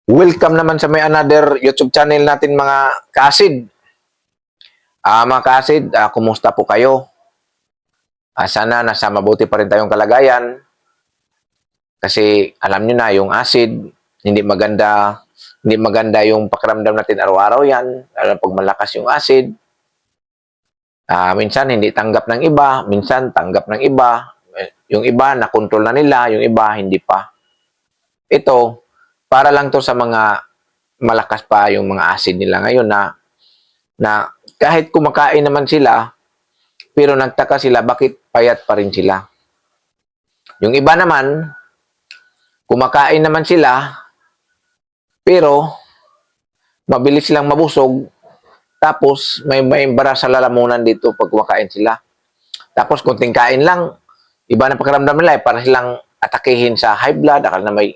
Welcome naman sa may another YouTube channel natin mga kaasid. Mga kaasid, kumusta po kayo? Sana nasa mabuti pa rin tayong kalagayan. Kasi alam nyo na, yung acid, hindi maganda yung pakiramdam natin araw-araw yan. Lalo pag malakas yung acid. Minsan hindi tanggap ng iba, minsan tanggap ng iba. Yung iba, nakontrol na nila, yung iba, hindi pa. Ito, para lang to sa mga malakas pa yung mga acid nila ngayon na kahit kumakain naman sila, pero nagtaka sila bakit payat pa rin sila. Yung iba naman, kumakain naman sila, pero mabilis silang mabusog, tapos may bara sa lalamunan dito pag kumakain sila. Tapos kunting kain lang, iba na pakiramdam nila, para silang atakihin sa high blood, akala na may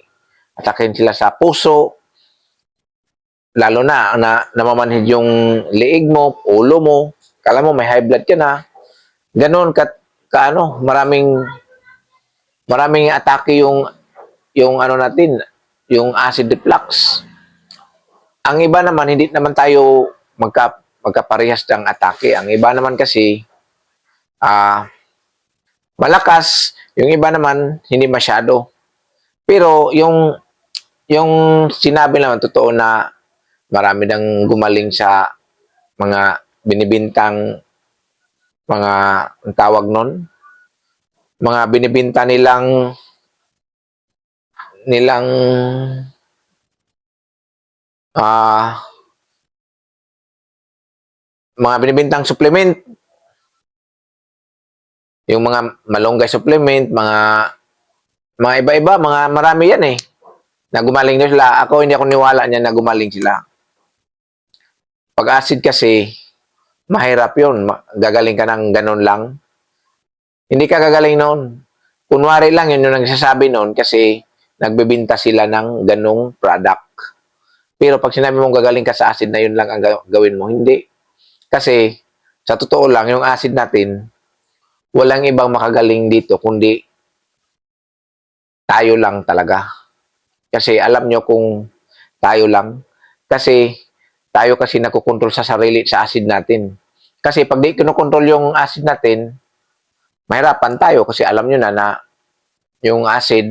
atakihin sila sa puso, lalo na namamanhid yung liig mo, ulo mo, kala mo may high blood ka na. Ganon maraming atake yung ano natin, yung acid reflux. Ang iba naman hindi naman tayo magkaparehas ng atake. Ang iba naman kasi malakas, yung iba naman hindi masyado. Pero yung sinabi naman totoo na marami nang gumaling sa mga binibintang mga ang tawag nun, mga binibinta nilang ah mga binibintang supplement, yung mga malunggay supplement, mga iba-iba, mga marami yan eh. Na gumaling na sila. Ako hindi ako niwala niya na gumaling sila. Pag acid kasi, mahirap yun. Gagaling ka ng ganun lang. Hindi ka gagaling noon. Kunwari lang yun yung nagsasabi noon kasi nagbebenta sila ng ganung product. Pero pag sinabi mong gagaling ka sa acid na yun lang ang gawin mo, hindi. Kasi, sa totoo lang, yung acid natin, walang ibang makagaling dito kundi tayo lang talaga. Kasi alam nyo kung tayo lang. Kasi tayo kasi nakokontrol sa sarili sa acid natin. Kasi pag di kinokontrol yung acid natin, mahirapan tayo kasi alam nyo na yung acid,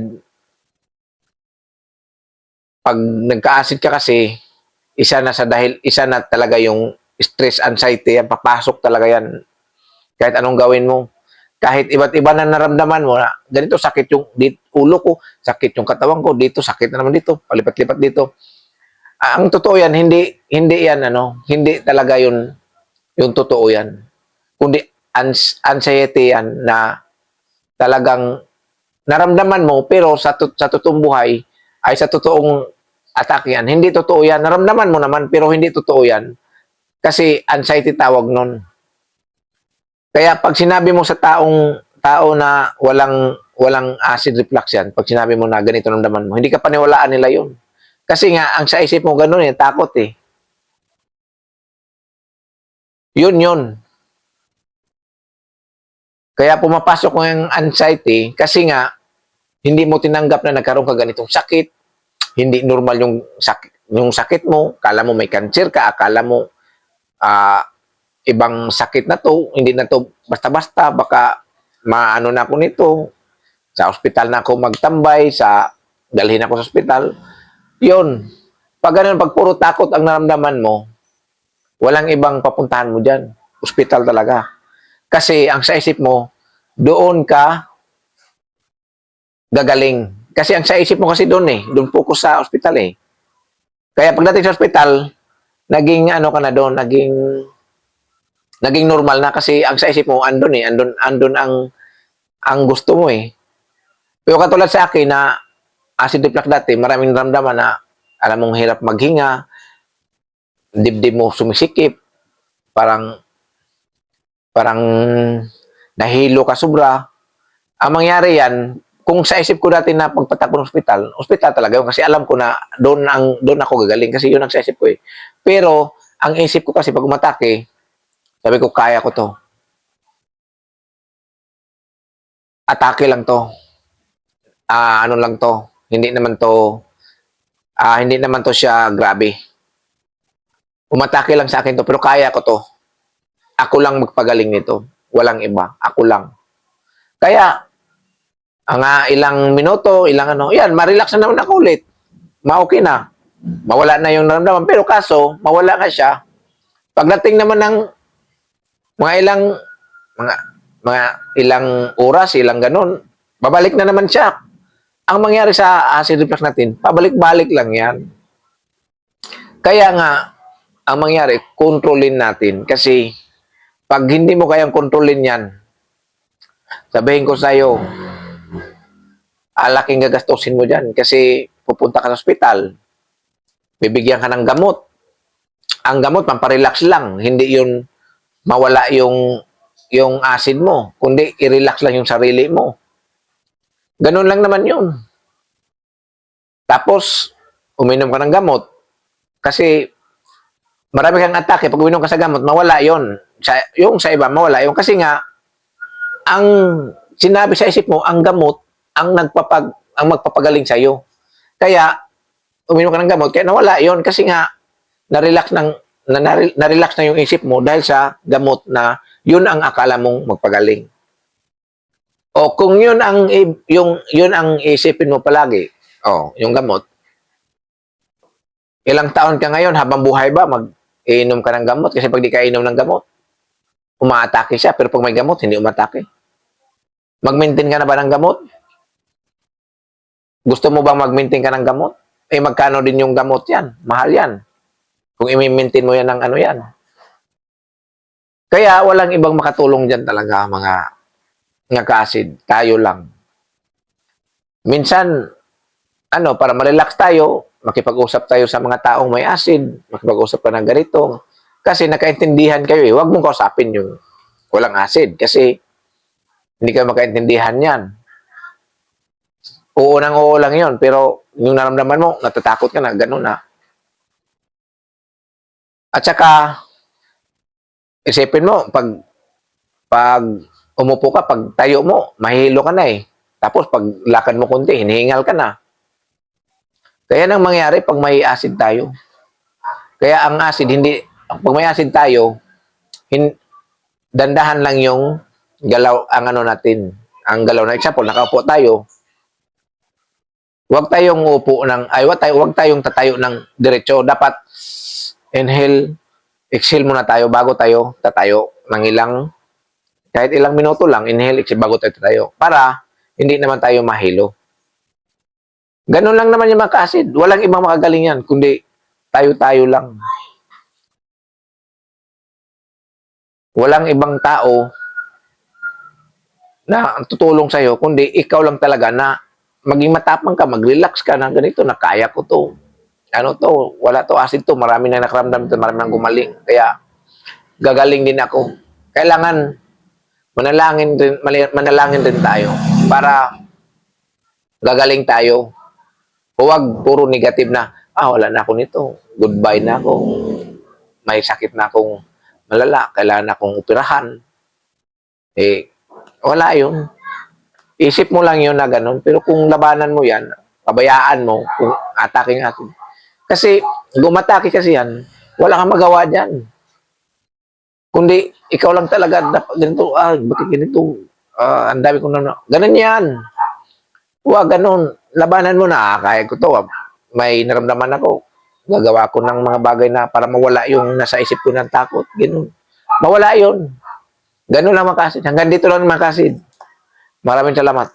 pag nagka-acid ka kasi, isa na talaga yung stress, anxiety, yan, papasok talaga yan. Kahit anong gawin mo. Kahit iba't iba na naramdaman mo na ganito sakit yung ulo ko, sakit yung katawan ko, dito sakit na naman dito, palipat-lipat dito. Ang totoo yan, hindi yan hindi talaga yung totoo yan. Kundi anxiety yan na talagang naramdaman mo pero sa totoong buhay ay sa totoong atake yan. Hindi totoo yan. Naramdaman mo naman pero hindi totoo yan. Kasi anxiety tawag nun. Kaya pag sinabi mo sa tao na walang acid reflux yan, pag sinabi mo na ganito naman mo, hindi ka paniwalaan nila yun. Kasi nga, ang sa isip mo ganun eh, takot eh. Yun. Kaya pumapasok mo yung anxiety kasi nga, hindi mo tinanggap na nagkaroon ka ganitong sakit, hindi normal yung sakit mo, akala mo may cancer ka, akala mo ibang sakit na to, hindi na to basta-basta, baka maano na ako nito, sa ospital na ako magtambay, dalhin ako sa ospital. Yun. Pag ganun, pag puro takot ang naramdaman mo, walang ibang papuntahan mo dyan. Ospital talaga. Kasi ang sa isip mo, doon ka gagaling. Kasi ang sa isip mo kasi doon eh, doon focus sa ospital eh. Kaya pagdating sa ospital, naging ano ka na doon, naging normal na kasi ang sa isip mo andun eh, andun ang gusto mo eh. Pero katulad sa akin na acid reflux dati, maraming ramdaman na alam mong hirap maghinga, dibdib mo sumisikip, parang parang nahilo ka sobra. Ang mangyari yan, kung sa isip ko dati na pagpatakbo ng ospital talaga yun kasi alam ko na doon ako gagaling kasi yun ang sa isip ko eh. Pero ang isip ko kasi pag umatake, sabi ko kaya ko to. Atake lang to. Ano lang to. Hindi naman to Hindi naman to siya grabe. Umatake lang sa akin to, pero kaya ko to. Ako lang magpagaling nito. Walang iba. Ako lang. Kaya, ilang minuto, ilang ano, yan, ma-relax na naman ako ulit. Ma-okay na. Mawala na yung naramdaman. Pero kaso, mawala nga siya. Pagdating naman ng mga ilang, mga, mga ilang oras, ilang ganun, babalik na naman siya. Ang mangyari sa acid reflux natin, pabalik-balik lang yan. Kaya nga, ang mangyari, kontrolin natin. Kasi, pag hindi mo kayang kontrolin yan, sabihin ko sa'yo, alaking gagastusin mo dyan. Kasi, pupunta ka sa ospital, bibigyan ka ng gamot. Ang gamot, pamparelax lang. Hindi yun mawala yung acid mo. Kundi, i-relax lang yung sarili mo. Ganun lang naman yun. Tapos, uminom ka ng gamot. Kasi, marami kang atake. Pag uminom ka sa gamot, mawala yon. Yung sa iba, mawala yun. Kasi nga, ang sinabi sa isip mo, ang gamot, ang magpapagaling sa'yo. Kaya, uminom ka ng gamot, kaya nawala yon. Kasi nga, na-relax na yung isip mo dahil sa gamot na yun ang akala mong magpagaling. O kung yun ang isipin mo palagi, yung gamot, ilang taon ka ngayon, habang buhay ba, mag-iinom ka ng gamot? Kasi pag di ka inom ng gamot, umaatake siya. Pero pag may gamot, hindi umatake. Mag-maintain ka na ba ng gamot? Gusto mo bang mag-maintain ka ng gamot? Magkano din yung gamot yan? Mahal yan. Kung i-maintain mo yan ng ano yan. Kaya walang ibang makatulong dyan talaga, mga ka-acid. Tayo lang. Minsan, para ma-relax tayo, makipag-usap tayo sa mga taong may acid, makipag-usap ka ng ganito. Kasi nakaintindihan kayo eh. Huwag mong kausapin yung walang acid. Kasi hindi kayo makaintindihan yan. Oo nang oo lang yun. Pero yung naramdaman mo, natatakot ka na, gano'n na. At saka, isipin mo, pag umupo ka, pag tayo mo, mahilo ka na eh. Tapos pag lakad mo konti, hinihingal ka na. Kaya nang mangyari pag may acid tayo. Kaya ang acid, pag may acid tayo, dandahan lang yung galaw, ang galaw na example, nakaupo tayo, huwag tayong tatayo ng diretso. Dapat, inhale, exhale muna tayo bago tayo tatayo ng kahit ilang minuto lang, inhale, exhale bago tayo tatayo. Para, hindi naman tayo mahilo. Ganun lang naman yung mga acid. Walang ibang makagaling yan, kundi tayo-tayo lang. Walang ibang tao na tutulong sa'yo, kundi ikaw lang talaga na maging matapang ka, mag-relax ka na ganito, na kaya ko to. Wala to, acid to, marami na nakaramdam to, marami nang gumaling. Kaya, gagaling din ako. Kailangan, manalangin din tayo para gagaling tayo. Huwag puro negative na, wala na ako nito, goodbye na ako, may sakit na akong malala, kailangan na akong operahan. Wala yun. Isip mo lang yun na ganun. Pero kung labanan mo yan, pabayaan mo, kung atake. Kasi, gumatake kasi yan, wala kang magawa dyan. Kundi, ikaw lang talaga, dapat ganito, bakit ganito, ang dami kong ganun yan. Huwag ganun, labanan mo na, kaya ko to, may naramdaman ako, gagawa ko ng mga bagay na para mawala yung nasa isip ko ng takot, ganun. Mawala yun. Ganun lang makasid. Hanggang dito lang makasid. Maraming salamat.